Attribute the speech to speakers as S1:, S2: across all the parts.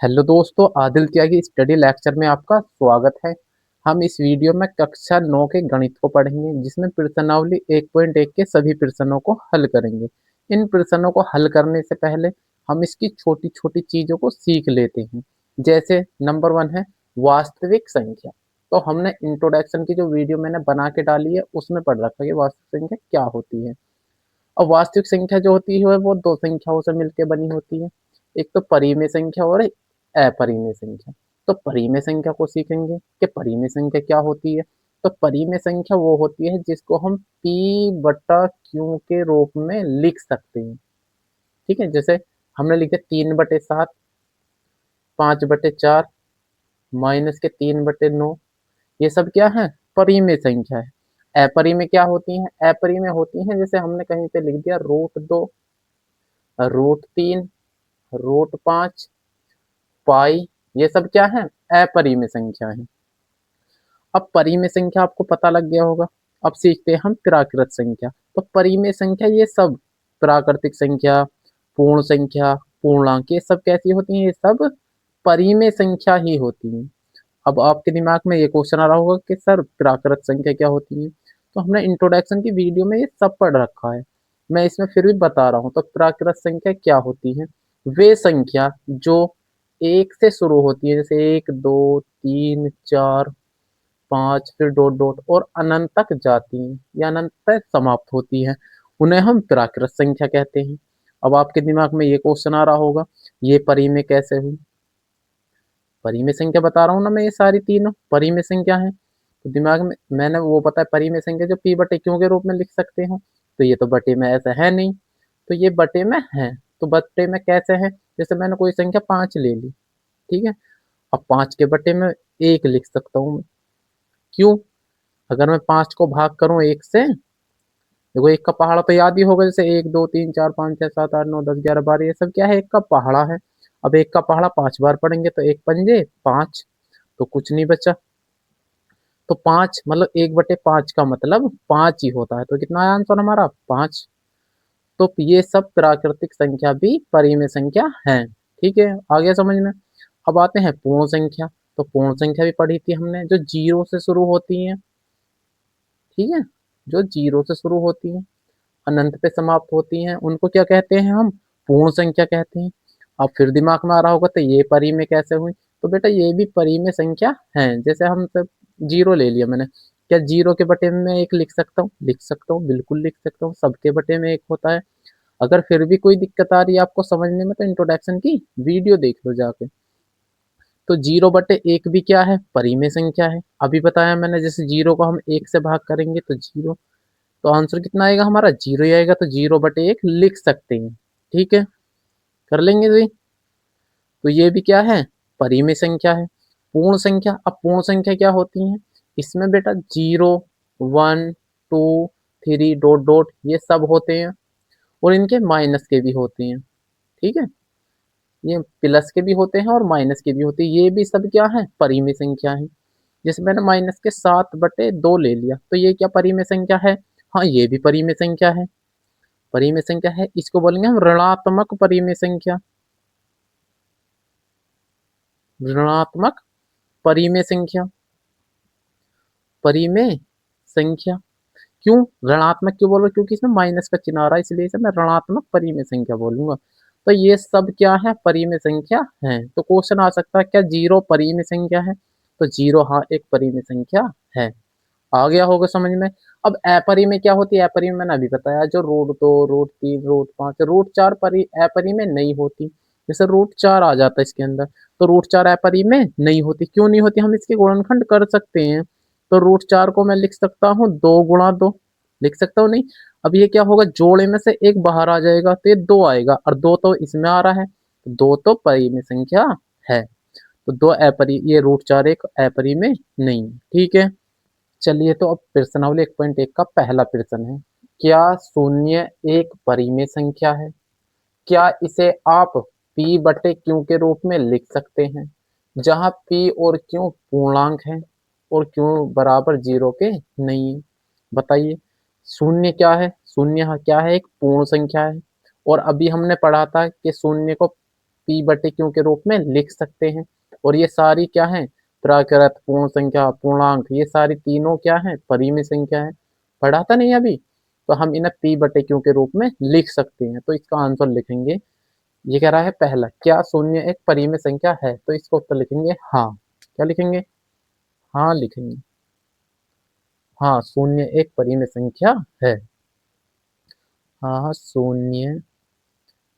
S1: Hello दोस्तों, आदिल त्यागी study lecture में आपका स्वागत है। हम इस वीडियो में कक्षा 9 के गणित को पढ़ेंगे, जिसमें प्रश्नावली 1.1 के सभी प्रश्नों को हल करेंगे। इन प्रश्नों को हल करने से पहले हम इसकी छोटी छोटी चीजों को सीख लेते हैं। जैसे नंबर 1 है वास्तविक संख्या। तो हमने इंट्रोडक्शन की जो वीडियो मैंने बना के डाली है उसमें पढ़ रखा है कि वास्तविक संख्या क्या होती है। और वास्तविक संख्या जो होती है वो दो संख्याओं से मिलकर बनी होती है। एक तो परिमेय संख्या और एक अपरिमेय संख्या। तो परिमेय संख्या को सीखेंगे कि परिमेय संख्या क्या होती है। तो परिमेय संख्या वो होती है जिसको हम पी बटा क्यू के रूप में लिख सकते हैं। ठीक है, जैसे हमने लिखे 3/7, 5/4, -3/9। ये सब क्या है? परिमेय संख्या है। अपरिमेय क्या होती है? अपरिमेय होती है जैसे हमने कहीं पे लिख दिया √2, √3, √5, पाई। ये सब क्या है? अपरिमेय संख्या है। अब परिमेय संख्या आपको पता लग गया होगा। अब सीखते हैं हम प्राकृत संख्या। तो परिमेय संख्या ये सब प्राकृतिक संख्या, पूर्ण संख्या, पूर्णांक, ये सब कैसी होती हैं? ये सब परिमेय संख्या ही होती हैं। अब आपके दिमाग में ये क्वेश्चन आ रहा होगा कि सर प्राकृत संख्या क्या होती है। तो हमने इंट्रोडक्शन की वीडियो में ये सब पढ़ रखा है, मैं इसमें फिर भी बता रहा हूँ। तो प्राकृत संख्या क्या होती है? वे संख्या जो एक से शुरू होती है, जैसे 1, 2, 3, 4, 5, फिर डॉट डॉट और अनंत तक जाती हैं या अनंत तक समाप्त होती है, उन्हें हम प्राकृत संख्या कहते हैं। अब आपके दिमाग में ये क्वेश्चन आ रहा होगा, ये परिमेय कैसे हुई? परिमेय संख्या बता रहा हूँ ना मैं, ये सारी तीनों परिमेय संख्या है। तो दिमाग में मैंने वो पता है परिमेय संख्या जो पी बटे क्यू के रूप में लिख सकते हो। तो ये तो बटे में ऐसा है नहीं, तो ये बटे में है। तो बटे में कैसे है? जैसे मैंने कोई संख्या 5 ले ली, ठीक है। अब 5 के बटे में 1 लिख सकता हूँ मैं। क्यों? अगर मैं 5 को भाग करूँ 1 से, देखो 1 का पहाड़ा तो याद ही होगा, जैसे 1, 2, 3, 4, 5, 6, 7, 8, 9, 10, 11, 12, ये सब क्या है? 1 का पहाड़ा है। अब 1 का पहाड़ा 5 बार पढ़ेंगे तो 1 पंजे 5, तो कुछ नहीं बचा। तो 5 मतलब 1/5 का मतलब 5 ही होता है। तो कितना आया आंसर हमारा? 5। तो ये सब प्राकृतिक संख्या भी परिमेय संख्या है। ठीक है, आ गया समझ में। अब आते हैं पूर्ण संख्या। तो पूर्ण संख्या भी पढ़ी थी हमने, जो जीरो से शुरू होती है। ठीक है, जो जीरो से शुरू होती है अनंत पे समाप्त होती हैं, उनको क्या कहते हैं? हम पूर्ण संख्या कहते हैं। अब फिर दिमाग में आ रहा होगा तो ये परिमेय कैसे हुई? तो बेटा ये भी परिमेय संख्या है। जैसे हम सब जीरो ले लिया मैंने, क्या जीरो के बटे में मैं 1 लिख सकता हूँ? लिख सकता हूँ, बिल्कुल लिख सकता हूँ। सबके बटे में 1 होता है। अगर फिर भी कोई दिक्कत आ रही है आपको समझने में, तो इंट्रोडक्शन की वीडियो देख लो जाके। तो 0/1 भी क्या है? परिमेय संख्या है। अभी बताया मैंने, जैसे जीरो को हम 1 से भाग करेंगे तो जीरो, तो आंसर कितना आएगा हमारा? जीरो ही आएगा। तो 0/1 लिख सकते हैं। ठीक है, कर लेंगे जी। तो ये भी क्या है? परिमेय संख्या है। पूर्ण संख्या। अब पूर्ण संख्या क्या होती है? इसमें बेटा 0, 1, 2, 3 डॉट डॉट ये सब होते हैं, और इनके माइनस के भी होते हैं। ठीक है, ये प्लस के भी होते हैं और माइनस के भी होते हैं। ये भी सब क्या है? परिमेय संख्या है। जैसे मैंने माइनस के 7/2 ले लिया, तो ये क्या परिमेय संख्या है? हाँ, ये भी परिमेय संख्या है। परिमेय संख्या है, इसको बोलेंगे हम ऋणात्मक परिमेय संख्या। ऋणात्मक परिमेय संख्या। परिमेय संख्या क्यों ऋणात्मक क्यों बोल रहे? क्योंकि इसमें माइनस का चिन्ह आ रहा है, इसलिए इसे मैं ऋणात्मक परिमेय संख्या बोलूंगा। तो ये सब क्या है? परिमेय संख्या है। तो क्वेश्चन आ सकता है, क्या जीरो परिमेय संख्या है? तो जीरो हाँ एक परिमेय संख्या है। आ गया होगा समझ में। अब अपरिमेय क्या होती है? अपरिमेय मैंने अभी बताया, जो √2, √3, √5, √4 अपरिमेय नहीं होती। जैसे √4 आ जाता है इसके अंदर, तो √4 अपरिमेय नहीं होती। क्यों नहीं होती? हम इसके गुणनखंड कर सकते हैं। तो √4 को मैं लिख सकता हूँ 2 × 2, लिख सकता हूँ नहीं? अब ये क्या होगा? जोड़े में से एक बाहर आ जाएगा तो ये 2 आएगा, और 2 तो इसमें आ रहा है, तो 2 तो परिमेय संख्या है। तो दो अपरि ये √4 एक अपरिमेय नहीं। ठीक है, चलिए तो अब प्रश्नावली 1.1 का पहला प्रश्न है, क्या शून्य एक परिमेय संख्या है? क्या इसे आप p बटे q के रूप में लिख सकते हैं, जहां p और q पूर्णांक है और q बराबर 0 के नहीं है? बताइए, शून्य क्या है? शून्य क्या है? एक पूर्ण संख्या है। और अभी हमने पढ़ा था कि शून्य को p बटे q के रूप में लिख सकते हैं। और ये सारी क्या है, प्राकृत, पूर्ण संख्या, पूर्णांक, ये सारी तीनों क्या है, परिमेय संख्या है। पढ़ा था नहीं अभी? तो हम इन्हें p बटे q के रूप में लिख सकते हैं। तो इसका आंसर लिखेंगे, ये कह रहा है पहला, क्या शून्य एक परिमेय संख्या है? तो इसका उत्तर लिखेंगे हाँ। क्या लिखेंगे? हाँ लिखेंगे। हाँ, शून्य एक परिमेय संख्या है। हाँ, शून्य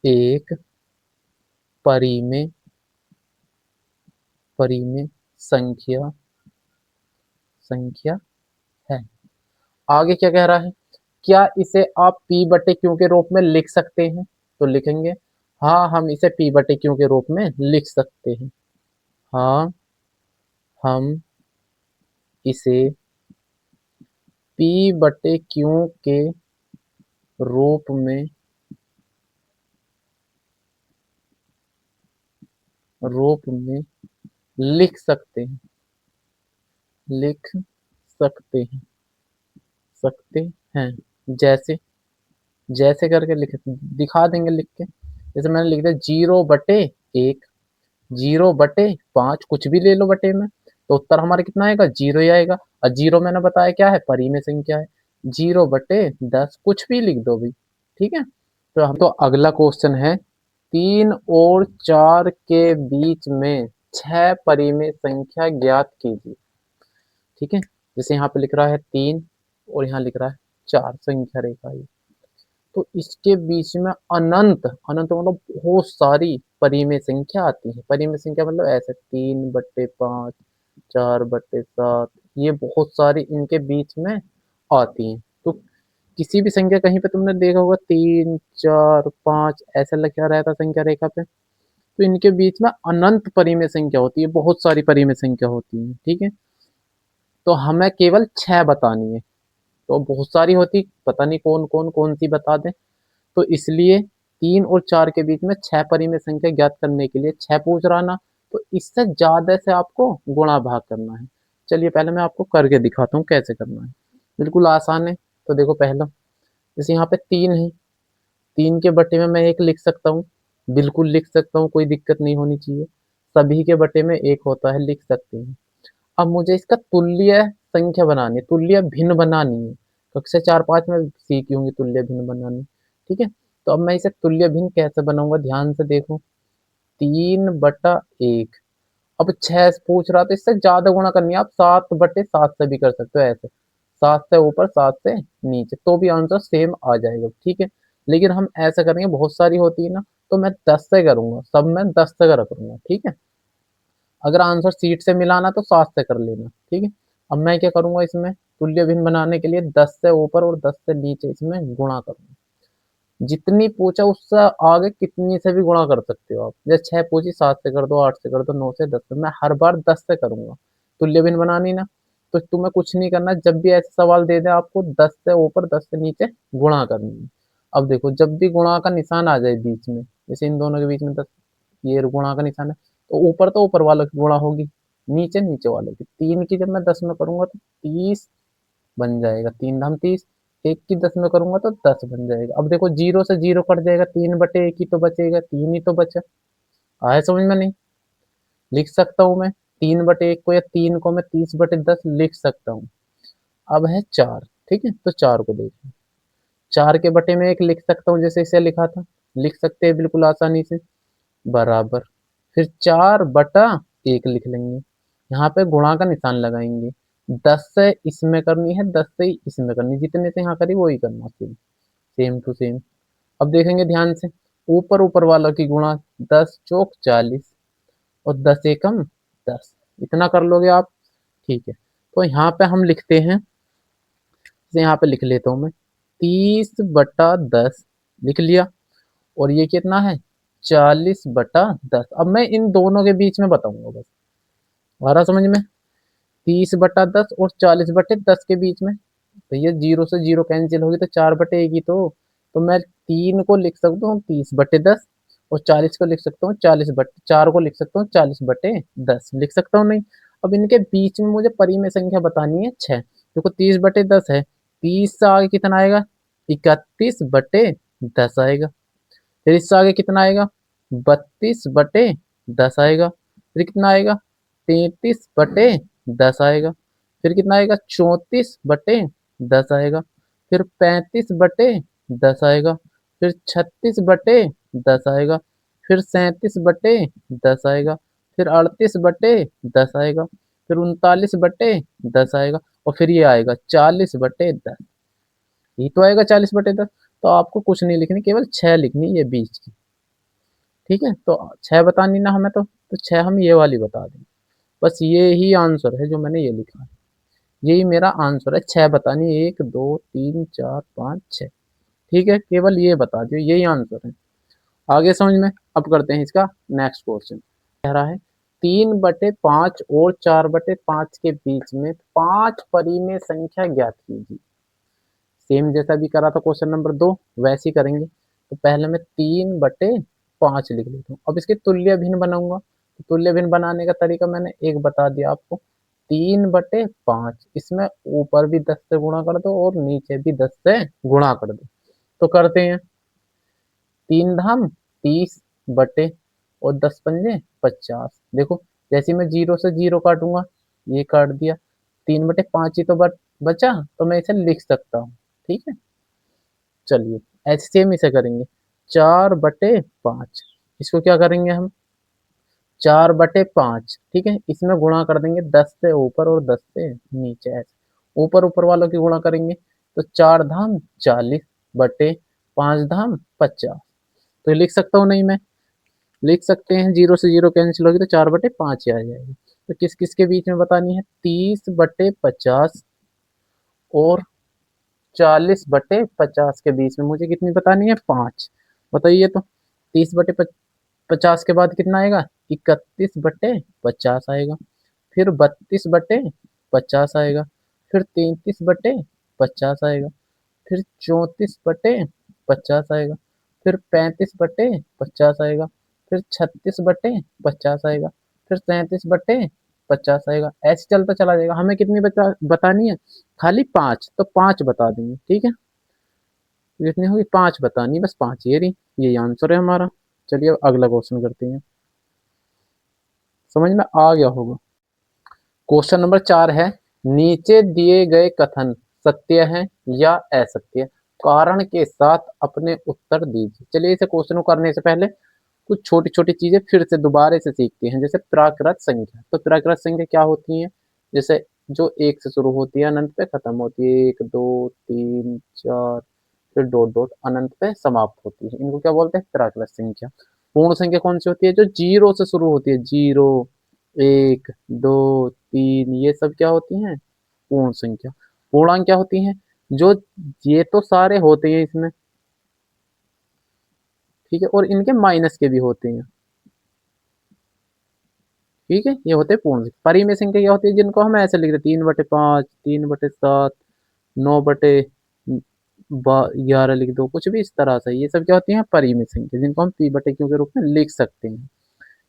S1: एक परिमेय परिमेय संख्या संख्या है। आगे क्या कह रहा है, क्या इसे आप p बटे q के रूप में लिख सकते हैं? तो लिखेंगे हाँ, हम इसे p बटे q के रूप में लिख सकते हैं। हाँ, हम इसे p बटे q के रूप में लिख सकते हैं। लिख सकते हैं। जैसे जैसे करके लिख दिखा देंगे लिख के। जैसे मैंने लिख दिया 0/1, 0/5, कुछ भी ले लो बटे में, तो उत्तर हमारा कितना आएगा, 0 ही आएगा। और 0 मैंने बताया क्या है, परिमेय संख्या है। 0/10, कुछ भी लिख दो भाई, ठीक है। तो अगला क्वेश्चन है, 3 और 4 के बीच में 6 परिमेय संख्या ज्ञात कीजिए। ठीक है, जैसे यहाँ पे लिख रहा है 3 और यहाँ लिख रहा है 4 संख्या रेखा है। तो इसके बीच में अनंत अनंत मतलब बहुत सारी परिमेय संख्या आती है। परिमेय संख्या मतलब ऐसे 3/5, 4/7, ये बहुत सारी इनके बीच में आती हैं। तो किसी भी संख्या कहीं पे तुमने देखा होगा 3, 4, 5 ऐसा लिखा रहता संख्या रेखा पे, तो इनके बीच में अनंत परिमेय संख्या होती है, बहुत सारी परिमेय संख्या होती है। ठीक है, तो हमें केवल 6 बतानी है। तो बहुत सारी होती, पता नहीं कौन सी बता दें। तो इसलिए 3 और 4 के बीच में 6 परिमेय संख्या ज्ञात करने के लिए 6 पूछ रहा ना, तो इससे ज्यादा से आपको गुणा भाग करना है। चलिए पहले मैं आपको करके दिखाता हूँ कैसे करना है, बिल्कुल आसान है। तो देखो पहला, जैसे यहाँ पे 3 है, 3 के बटे में मैं 1 लिख सकता हूँ, बिल्कुल लिख सकता हूँ, कोई दिक्कत नहीं होनी चाहिए। सभी के बटे में 1 होता है, लिख सकते हैं। अब मुझे इसका तुल्य संख्या बनानी है, तुल्य भिन्न बनानी है। कक्षा 4-5 में सीखी होंगी तुल्य भिन्न बनानी। ठीक है, तो अब मैं इसे तुल्य भिन्न कैसे बनाऊंगा, ध्यान से देखो। 3/1, अब 6 पूछ रहा तो इससे ज्यादा गुणा करनी है। आप 7/7 से भी कर सकते हो, ऐसे 7 से ऊपर 7 से नीचे, तो भी आंसर सेम आ जाएगा। ठीक है, लेकिन हम ऐसा करेंगे, बहुत सारी होती है ना, तो मैं 10 से करूंगा, सब में 10 से रखूंगा। ठीक है, अगर आंसर सीट से मिलाना तो 7 से कर लेना। ठीक है, अब मैं क्या करूंगा, इसमें तुल्य भिन्न बनाने के लिए 10 से ऊपर और 10 से नीचे इसमें गुणा करूंगा। जितनी पूछा उससे आगे कितनी से भी गुणा कर सकते हो आप। जैसे 6 पूछी, 7 से कर दो, 8 से कर दो, 9 से, 10 से, मैं हर बार 10 से करूंगा। तुल्य भिन्न बनानी ना, तो तुम्हें कुछ नहीं करना, जब भी ऐसे सवाल दे दे आपको 10 से ऊपर 10 से नीचे गुणा करनी है। अब देखो, जब भी गुणा का निशान आ जाए बीच में, जैसे इन दोनों के बीच में 10, ये गुणा का निशान है, तो ऊपर तो ऊपर वालों की गुणा होगी, नीचे नीचे वालों की। 3 की जब मैं 10 में करूंगा तो 30 बन जाएगा, 3 धाम 30। 1 की 10 में करूंगा तो 10 बन जाएगा। अब देखो 0 से 0 कट जाएगा, 3/1 ही तो बचेगा, 3 ही तो बचा। आया समझ में? नहीं लिख सकता हूँ मैं 3/1 को, या 3 को मैं 30/10 लिख सकता हूँ। अब है 4। ठीक है, तो 4 को देखो, 4 के बटे में 1 लिख सकता हूँ, जैसे इसे लिखा था, लिख सकते हैं बिल्कुल आसानी से, बराबर। फिर 4/1 लिख लेंगे, यहाँ पे गुणा का निशान लगाएंगे। 10 से इसमें करनी है, 10 से इसमें करनी, जितने से यहाँ करी वही करना, सेम सेम टू सेम। अब देखेंगे ध्यान से, ऊपर ऊपर वाला की गुणा, 10 चौक 40 और 10 एकम 10, इतना कर लोगे आप। ठीक है, तो यहाँ पे हम लिखते हैं, जैसे यहाँ पे लिख लेता हूँ मैं, 30/10 लिख लिया। और ये कितना है, 40/10। अब मैं इन दोनों के बीच में बताऊंगा बस, आ रहा समझ में? 30/10 और 40/10 के बीच में, भैया 0 से 0 कैंसिल होगी तो 4/1 ही तो मैं 3 को लिख सकता हूँ 30/10 और 40 को लिख सकता हूँ 4 को लिख सकता हूँ 40/10 लिख सकता हूँ, नहीं। अब इनके बीच में मुझे परिमेय संख्या बतानी है 6। देखो 30/10 है, 30 से आगे कितना आएगा, 31/10 आएगा। फिर इससे आगे कितना आएगा, 32/10 आएगा। फिर कितना आएगा? 33/10 आएगा। फिर कितना आएगा? 34/10 आएगा। फिर 35/10 आएगा। फिर 36/10 आएगा। फिर 37/10 आएगा। फिर 38/10 आएगा। फिर 39/10 आएगा। और फिर ये आएगा 40/10। ये तो आएगा 40/10। तो आपको कुछ नहीं लिखनी, केवल 6 लिखनी है बीच की। ठीक है, तो 6 बतानी ना हमें, तो 6 हम ये वाली बता देंगे। बस ये ही आंसर है जो मैंने ये लिखा है। यही मेरा आंसर है, 6 बतानी है, 1 2 3 4 5 6। ठीक है, केवल ये बता दियो, यही आंसर है। आगे समझ में। अब करते हैं इसका नेक्स्ट क्वेश्चन। कह रहा है 3/5 और 4/5 के बीच में 5 परिमेय संख्या ज्ञात कीजिए। सेम जैसा भी करा था क्वेश्चन नंबर 2, वैसे ही करेंगे। तो पहले मैं 3/5 लिख लेता हूँ। अब इसके तुल्य भिन्न बनाऊंगा। तो तुल्य भिन्न बनाने का तरीका मैंने एक बता दिया आपको। 3/5, इसमें ऊपर भी 10 से गुणा कर दो और नीचे भी 10 से गुणा कर दो। तो करते हैं। 3 धाम 30 बटे और 10 पंजे 50। देखो, जैसे मैं 0 से 0 काटूंगा, ये काट दिया। 3/5 ही तो बचा, तो मैं इसे लिख सकता हूँ। ठीक है, चलिए ऐसे सेम इसे करेंगे। 4/5, इसको क्या करेंगे हम? 4/5, ठीक है, इसमें गुणा कर देंगे 10 से ऊपर और 10 से नीचे, ऐसे ऊपर ऊपर वालों की गुणा करेंगे। तो 4 धाम 40 बटे 5 धाम 50। तो ये लिख सकता हूँ नहीं मैं? लिख सकते हैं। 0 से 0 कैंसिल होगी तो 4/5 ही आ जाएगी। तो किस किस के बीच में बतानी है? 30/50 और 40/50 के बीच में मुझे कितनी बतानी है? 5। बताइए तो। 30/50 के बाद कितना आएगा? 31/50 आएगा। फिर 32/50 आएगा। फिर 33/50 आएगा। फिर 34/50 आएगा। फिर 35/50 आएगा। फिर 36/50 आएगा। फिर 37/50 आएगा। ऐसे चलता चला जाएगा। हमें कितनी बतानी है? खाली 5, तो 5 बता देंगे। ठीक है, कितनी होगी? 5 बतानी, बस 5 ये रही। यही आंसर है हमारा। चलिए अब अगला क्वेश्चन करते हैं। समझ में आ गया होगा। क्वेश्चन नंबर 4 है, नीचे दिए गए कथन सत्य है या असत्य, कारण के साथ अपने उत्तर दीजिए। चलिए इसे क्वेश्चन को करने से पहले कुछ छोटी छोटी चीजें फिर से दोबारा से सीखते हैं। जैसे प्राकृत संख्या, तो प्राकृत संख्या क्या होती है? जैसे जो 1 से शुरू होती है, अनंत पे खत्म होती है, 1 2 3 4, फिर डॉट डॉट अनंत पे समाप्त होती है, इनको क्या बोलते हैं? प्राकृत संख्या। पूर्ण संख्या कौन सी होती है? जो 0 से शुरू होती है, 0 1 2 3, ये सब क्या होती हैं? पूर्ण संख्या। पूर्णांक क्या होती हैं? जो ये तो सारे होते हैं इसमें, ठीक है, और इनके माइनस के भी होते हैं। ठीक है, ये होते हैं पूर्ण संख्या। परिमेय संख्या क्या होती है? जिनको हम ऐसे लिखते हैं, 3/5, 3/7, 9/11 लिख दो, कुछ भी इस तरह से। ये सब क्या होती है? परिमेय संख्या, जिनको हम p/q के रूप में लिख सकते हैं।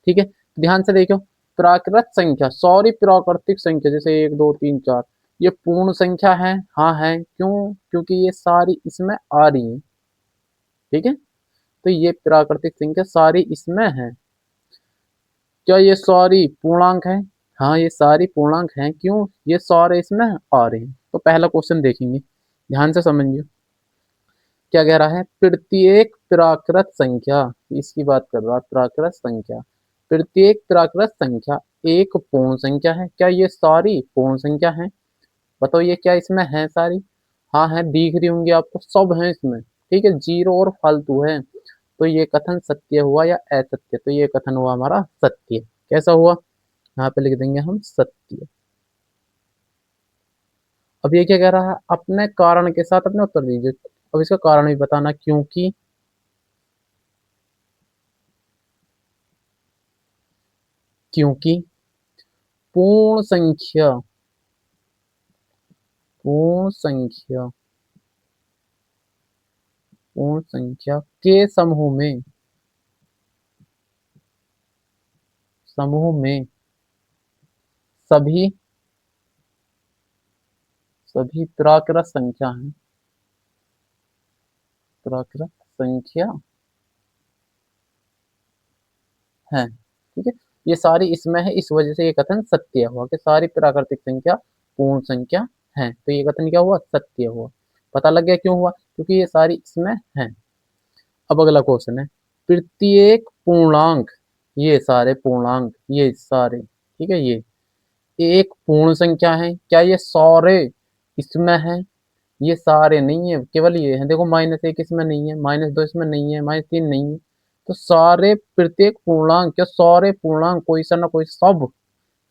S1: ठीक है, ध्यान से देखो। प्राकृत संख्या, सॉरी प्राकृतिक संख्या, जैसे 1 2 3 4, ये पूर्ण संख्या है। हाँ है, क्यों? क्योंकि ये सारी इसमें आ रही है। ठीक है, तो ये प्राकृतिक संख्या सारी इसमें है। क्या ये सारी पूर्णांक है? हाँ, ये सारी पूर्णांक हैं। क्यों? ये सारे इसमें आ रहे हैं। तो पहला क्वेश्चन देखेंगे, ध्यान से समझिए। क्या कह रहा है? प्रत्येक प्राकृत संख्या, इसकी बात कर रहा है, प्राकृत संख्या। प्रत्येक प्राकृत संख्या एक पूर्ण संख्या है। क्या ये सारी पूर्ण संख्या है? बताओ, ये क्या इसमें है सारी? हाँ है, दिख रही होंगी आपको, सब है इसमें। ठीक है, 0 और फालतू है। तो ये कथन सत्य हुआ या असत्य? तो ये कथन हुआ हमारा सत्य। कैसा हुआ? यहाँ पे लिख देंगे हम सत्य। अब ये क्या कह रहा है? अपने कारण के साथ अपने उत्तर दीजिए। अब इसका कारण भी बताना, क्योंकि। क्योंकि पूर्ण संख्या, पूर्ण संख्या, पूर्ण संख्या के समूह में, समूह में सभी, सभी प्राकृत संख्या हैं। प्राकृत संख्या हैं, ठीक है। ये सारी इसमें है, इस वजह से ये कथन सत्य हुआ कि सारी प्राकृतिक संख्या पूर्ण संख्या है, तो ये कथन क्या हुआ, सत्य हुआ। पता लग गया क्यों हुआ, क्योंकि ये सारी इसमें है। अब अगला क्वेश्चन है, प्रत्येक पूर्णांक, ये सारे पूर्णांक, ये सारे, ठीक है, ये एक पूर्ण संख्या है, क्या ये सारे इसमें है, ये सारे नहीं है, केवल ये है। देखो -1 इसमें नहीं है, -2 इसमें नहीं है, -3 नहीं है, तो सारे प्रत्येक पूर्णांक, क्या सारे पूर्णांक कोई सा ना कोई सब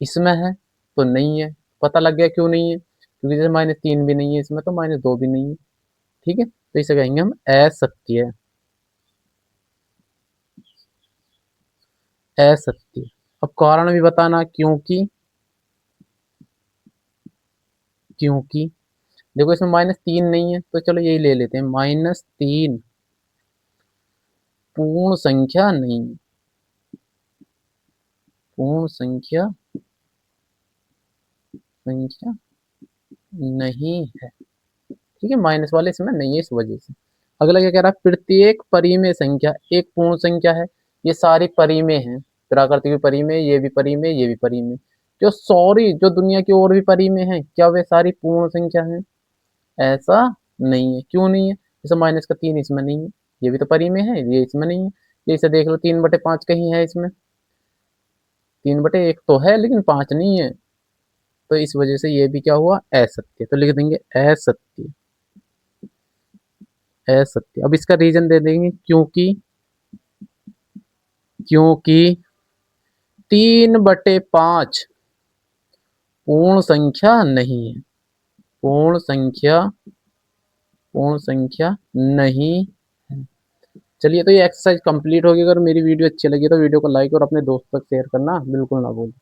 S1: इसमें है, तो नहीं है। पता लग गया क्यों नहीं है, क्योंकि जैसे -3 भी नहीं है इसमें, तो -2 भी नहीं है, ठीक है। तो इसे कहेंगे हम असत्य, असत्य। अब कारण भी बताना, क्योंकि, क्योंकि देखो इसमें -3 नहीं है, तो चलो यही ले लेते हैं, -3 पूर्ण संख्या नहीं, पूर्ण संख्या संख्या नहीं है, ठीक है, माइनस वाले इसमें नहीं है, इस वजह से। अगला क्या कह रहा है, प्रत्येक परिमेय संख्या एक पूर्ण संख्या है, ये सारी परिमेय हैं, प्राकृतिक भी परिमेय, ये भी परिमेय, ये भी परिमेय। जो सॉरी जो दुनिया की और भी परिमेय हैं, क्या वे सारी पूर्ण संख्या हैं, ऐसा नहीं है। क्यों नहीं है, जैसे -3 इसमें नहीं है, ये भी तो परिमेय है, ये इसमें नहीं है। जैसे देख लो 3/5 कहीं है इसमें, 3/1 तो है लेकिन 5 नहीं है, तो इस वजह से ये भी क्या हुआ, असत्य। तो लिख देंगे असत्य, असत्य। अब इसका रीजन दे देंगे, क्योंकि, क्योंकि 3/5 पूर्ण संख्या नहीं है, पूर्ण संख्या, पूर्ण संख्या नहीं है। चलिए, तो ये एक्सरसाइज कंप्लीट होगी। अगर मेरी वीडियो अच्छी लगी तो वीडियो को लाइक और अपने दोस्त तक शेयर करना बिल्कुल ना भूलें।